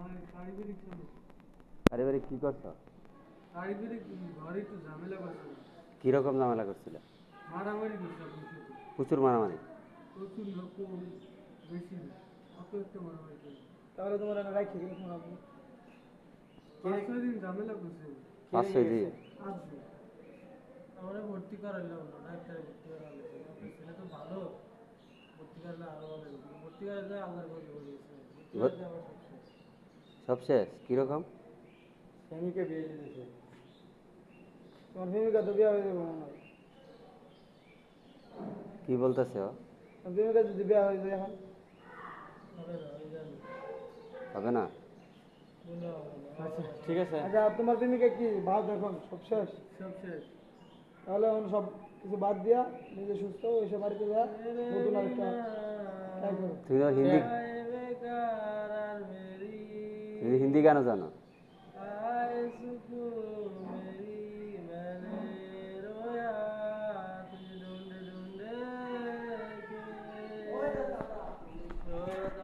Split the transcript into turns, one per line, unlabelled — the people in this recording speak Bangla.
পারিবারিক সমস্যা।
পারিবারিক কি করছো?
পারিবারিক ঘরে একটু ঝামেলা করছে।
কিরকম ঝামেলা করছিল?
মারামারি করছে আপনার সাথে।
প্রচুর মারামারি?
প্রচুর না, কম বেশি না, অত একটা মারামারি করছে।
তাহলে তোমার এনে রাখি এখন আপনি
5-6 দিন ঝামেলা করছে।
5-6 দিন?
আসবে আমরা ভর্তি করাইলাম না, ডাক্তারে ভর্তি করালে ছেলে তো ভালো, ভর্তি করালে আরো ভালো হতো। ভর্তি করালে আল্লাহর ঘরে ভরে গেছে, ভর্তি করালে আবার সব শেষ।
সব শেষ? কিরকম?
প্রেমিকা বিয়ে দিয়েছে। তোমার প্রেমিকা তো বিয়ে হয়ে যাবে মনে হয়।
কি বলতেছে ও?
তোমার প্রেমিকা যদি বিয়ে হয়ে যায় এখন
হবে না, ওই জানি
হবে না?
বলে হবে না।
আচ্ছা ঠিক আছে। আচ্ছা তোমার প্রেমিকা কি বাদ এখন সব শেষ?
সব শেষ।
তাহলে এখন সব কিছু বাদ দিয়া নিজে সুস্থ ওইসব বাড়িতে যা নতুন আরেকটা ট্রাই করো।
তুমি তো হিন্দি, তুমি হিন্দি গানও জানো?